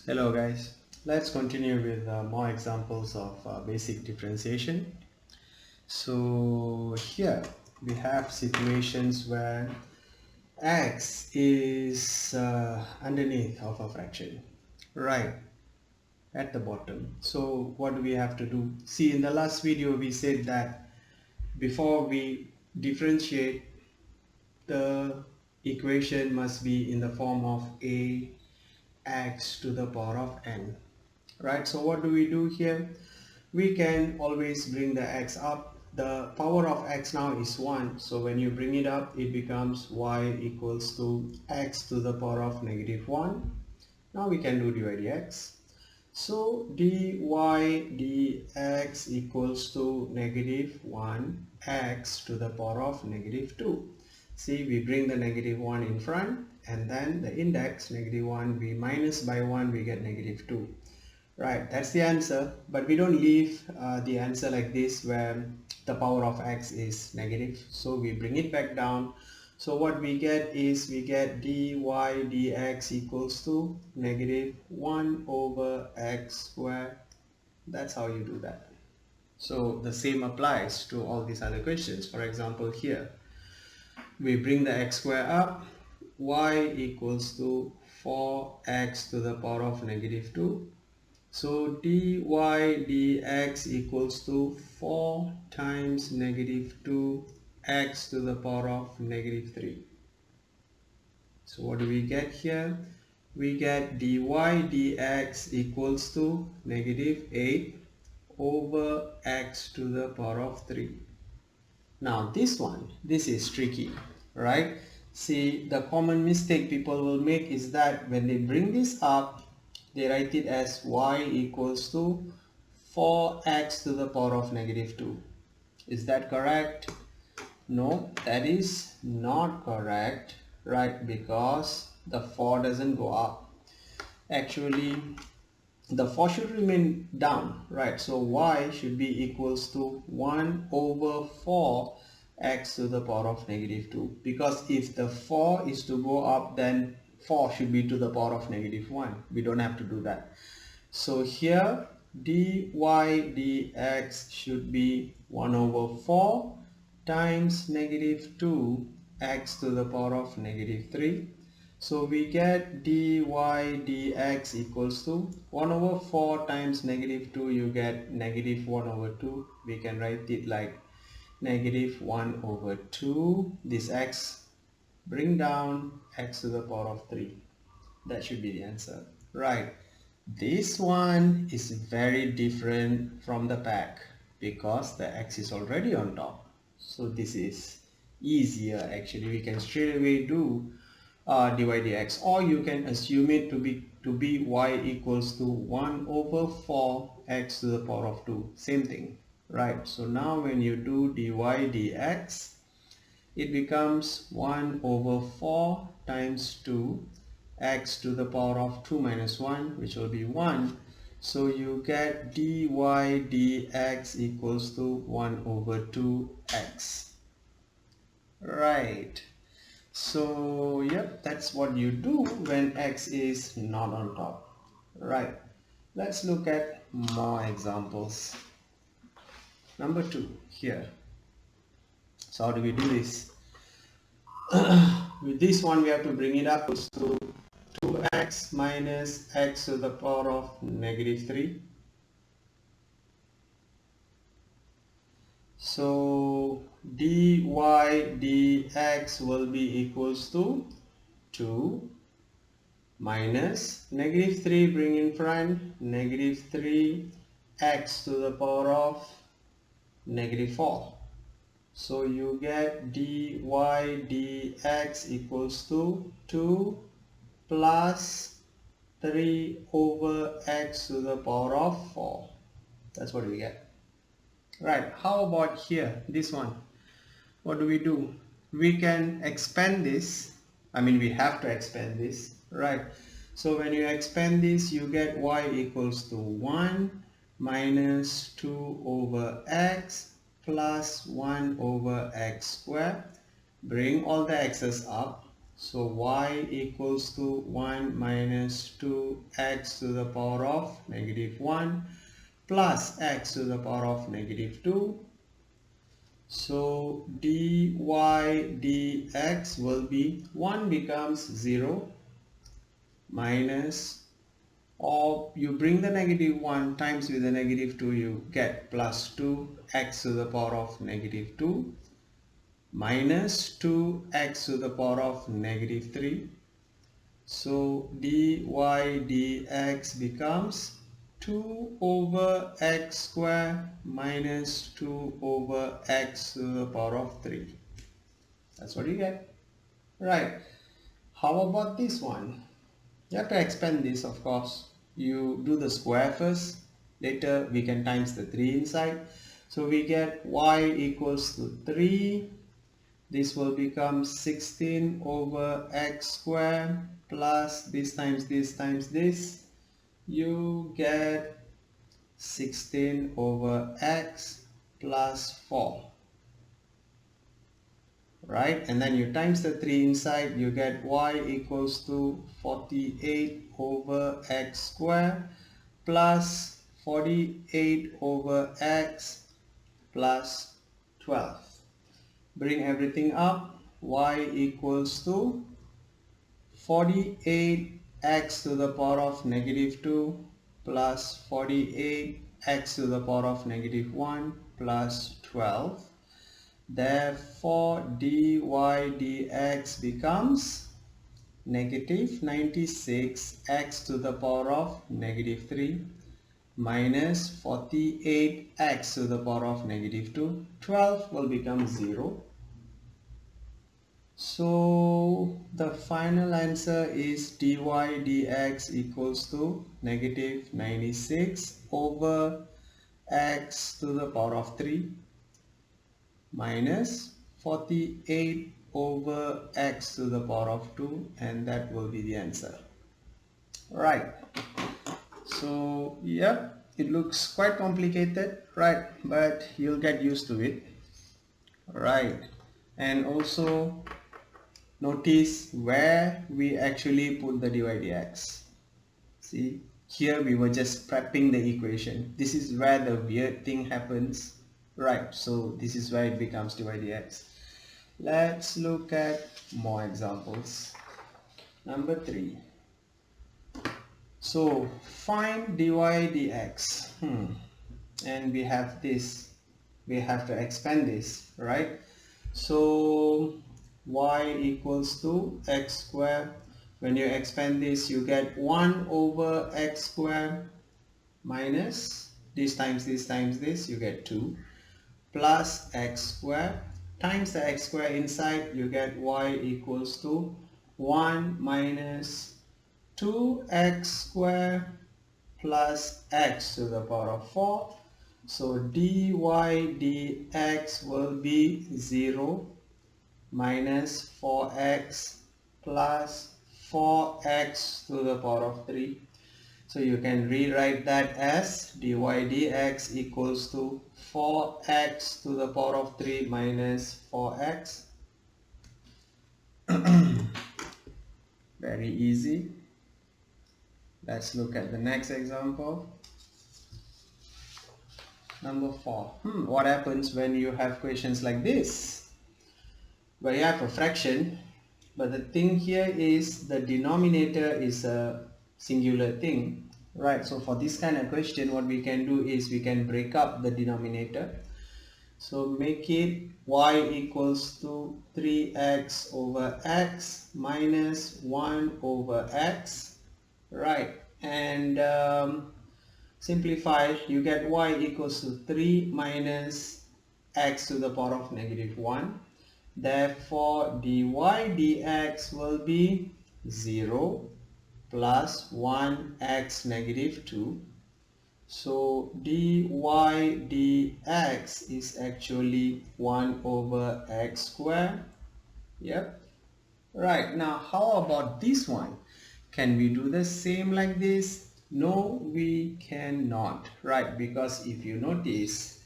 Hello guys, let's continue with more examples of basic differentiation. So here we have situations where x is underneath of a fraction, right at the bottom. So what do we have to do? See, in the last video we said that before we differentiate, the equation must be in the form of a x to the power of n, right? So what do we do here? We can always bring the x up. The power of x now is 1, so when you bring it up it becomes y equals to x to the power of -1. Now we can do dy dx. So dy dx equals to -1 x to the power of -2. See, we bring the -1 in front, and then the index -1 we minus by 1, we get -2. Right, that's the answer, but we don't leave the answer like this where the power of x is negative, so we bring it back down. So what we get is we get dy dx equals to -1 over x squared. That's how you do that. So the same applies to all these other questions. For example, here we bring the x squared up, y equals to 4x to the power of -2. So dy dx equals to 4 times -2 x to the power of -3. So what do we get here? We get dy dx equals to -8 over x to the power of 3. Now this is tricky, right? See, the common mistake people will make is that when they bring this up, they write it as y equals to 4x to the power of -2. Is that correct? No, that is not correct, right? Because the 4 doesn't go up. Actually, the 4 should remain down, right? So y should be equals to 1 over 4 x to the power of -2, because if the 4 is to go up, then 4 should be to the power of -1. We don't have to do that. So here dy dx should be 1 over 4 times -2 x to the power of -3. So we get dy dx equals to 1 over 4 times -2, you get -1 over 2. We can write it like -1 over 2. This x, bring down x to the power of 3. That should be the answer, right? This one is very different from the pack because the x is already on top. So this is easier. Actually, we can straight away do dy dx, or you can assume it to be y equals to 1 over 4 x to the power of 2. Same thing, right? So now when you do dy dx, it becomes 1 over 4 times 2 x to the power of 2 minus 1, which will be 1. So you get dy dx equals to 1 over 2x. Right. So yep, that's what you do when x is not on top. Right. Let's look at more examples. Number 2 here. So how do we do this? With this one we have to bring it up to 2x minus x to the power of -3. So dy dx will be equals to 2 minus -3, bring in front, -3 x to the power of -4. So you get dy dx equals to 2 plus 3 over x to the power of 4. That's what we get. Right, how about here, this one? What do? We can expand this. I mean, we have to expand this, right? So when you expand this, you get y equals to 1 minus 2 over x plus 1 over x squared. Bring all the x's up. So y equals to 1 minus 2x to the power of negative 1 plus x to the power of negative 2. So dy dx will be 1 becomes 0 minus, or you bring the negative 1 times with the negative 2, you get plus 2x to the power of negative 2 minus 2x to the power of negative 3. So dy dx becomes 2 over x square minus 2 over x to the power of 3. That's what you get. Right. How about this one? You have to expand this, of course. You do the square first. Later we can times the 3 inside. So we get y equals to 3. This will become 16 over x square plus this times this times this. You get 16 over x plus 4. Right, and then you times the 3 inside, you get y equals to 48 over x square plus 48 over x plus 12. Bring everything up, y equals to 48x to the power of negative 2 plus 48x to the power of negative 1 plus 12. Therefore, dy dx becomes negative 96x to the power of negative 3 minus 48x to the power of negative 2. 12 will become 0. So the final answer is dy dx equals to negative 96 over x to the power of 3 minus 48 over x to the power of 2, and that will be the answer. Right. So yeah, it looks quite complicated, right? But you'll get used to it. Right. And also notice where we actually put the dy dx. See, here we were just prepping the equation. This is where the weird thing happens. Right, so this is where it becomes dy dx. Let's look at more examples. Number 3. So find dy dx. And we have this. We have to expand this, right? So y equals to x square. When you expand this, you get 1 over x square minus this times this times this, you get 2 plus x square times the x square inside, you get y equals to 1 minus 2x square plus x to the power of 4. So dy dx will be 0 minus 4x plus 4x to the power of 3. So you can rewrite that as dy dx equals to 4x to the power of 3 minus 4x. Very easy. Let's look at the next example. Number 4. What happens when you have questions like this? Where you have a fraction, but the thing here is the denominator is a singular thing, right? So for this kind of question, what we can do is we can break up the denominator. So make it y equals to 3x over x minus 1 over x, right? And simplify, you get y equals to 3 minus x to the power of negative 1. Therefore, dy dx will be 0 plus 1x negative 2. So dy dx is actually 1 over x square. Yep. Right, now how about this one? Can we do the same like this? No, we cannot, right? Because if you notice,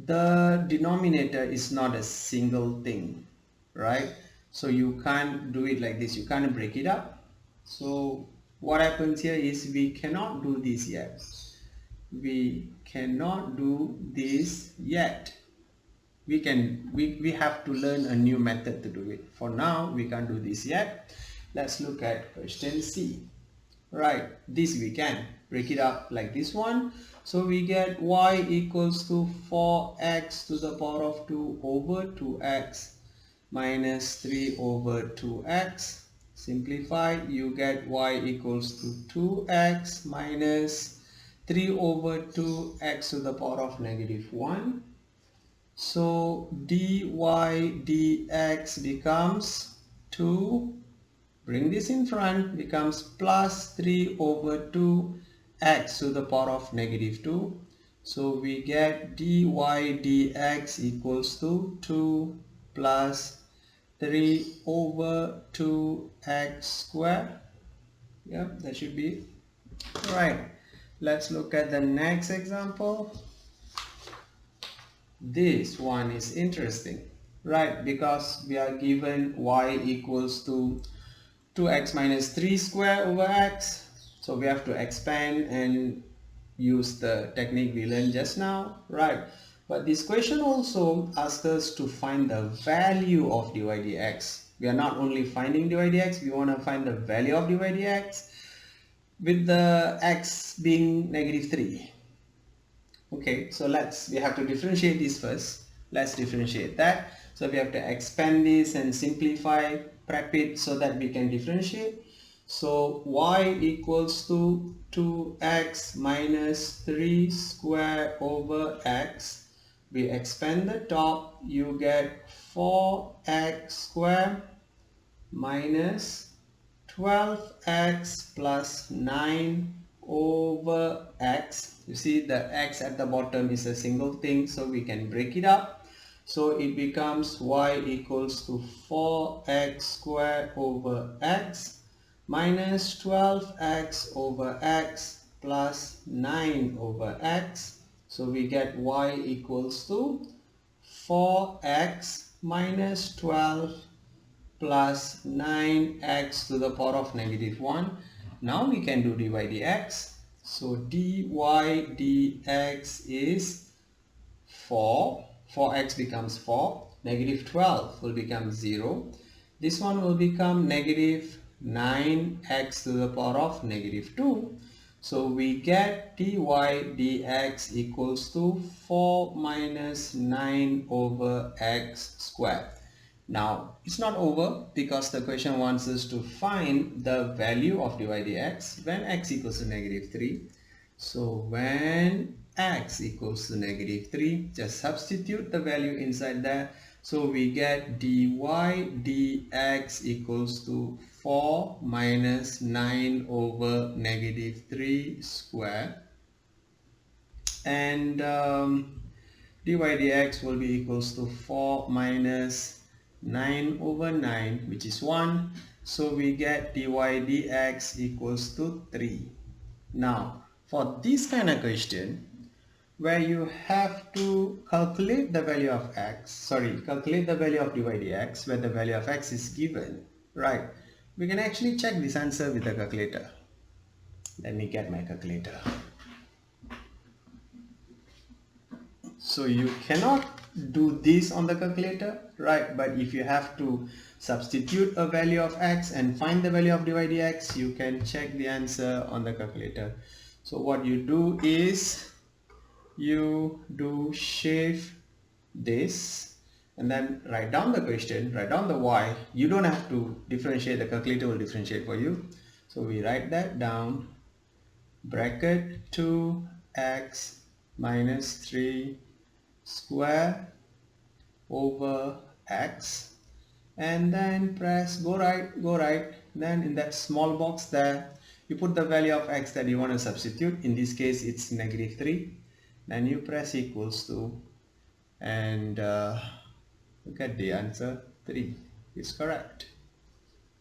the denominator is not a single thing, right? So you can't do it like this, you can't break it up. So what happens here is we cannot do this yet. We cannot do this yet. We have to learn a new method to do it. For now, we can't do this yet. Let's look at question C. Right, this we can break it up like this one. So we get y equals to 4x to the power of 2 over 2x minus 3 over 2x. Simplify, you get y equals to 2x minus 3 over 2x to the power of negative 1. So dy dx becomes 2, bring this in front, becomes plus 3 over 2x to the power of negative 2. So we get dy dx equals to 2 plus 3 over 2x square. Yep, that should be right. Let's look at the next example. This one is interesting, right? Because we are given y equals to 2x minus 3 square over x. So we have to expand and use the technique we learned just now, right? But this question also asks us to find the value of dy dx. We are not only finding dy dx, we want to find the value of dy dx with the x being negative 3. Okay, so we have to differentiate this first. Let's differentiate that. So we have to expand this and simplify, prep it so that we can differentiate. So y equals to 2x minus 3 square over x. We expand the top, you get 4x square minus 12x plus 9 over x. You see the x at the bottom is a single thing, so we can break it up. So it becomes y equals to 4x square over x minus 12x over x plus 9 over x. So we get y equals to 4x minus 12 plus 9x to the power of negative 1. Now we can do dy dx. So dy dx is 4x becomes 4, negative 12 will become 0. This one will become negative 9x to the power of negative 2. So we get dy dx equals to 4 minus 9 over x squared. Now it's not over because the question wants us to find the value of dy dx when x equals to negative 3. So when x equals to negative 3, just substitute the value inside there. So we get dy dx equals to 4 minus 9 over negative 3 square. And dy dx will be equals to 4 minus 9 over 9, which is 1. So we get dy dx equals to 3. Now for this kind of question where you have to calculate the value of calculate the value of dy dx where the value of x is given, right? We can actually check this answer with a calculator. Let me get my calculator. So you cannot do this on the calculator, right? But if you have to substitute a value of x and find the value of dy dx, you can check the answer on the calculator. So what you do is you do shift this and then write down the question, write down the y. You don't have to differentiate, the calculator will differentiate for you. So we write that down, bracket 2x minus 3 square over x, and then press go right. Then in that small box there you put the value of x that you want to substitute. In this case it's negative 3. Then you press equals to, and look at the answer. 3 is correct.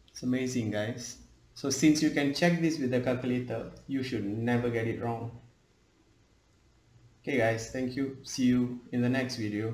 It's amazing, guys. So since you can check this with the calculator, you should never get it wrong. Okay guys, thank you. See you in the next video.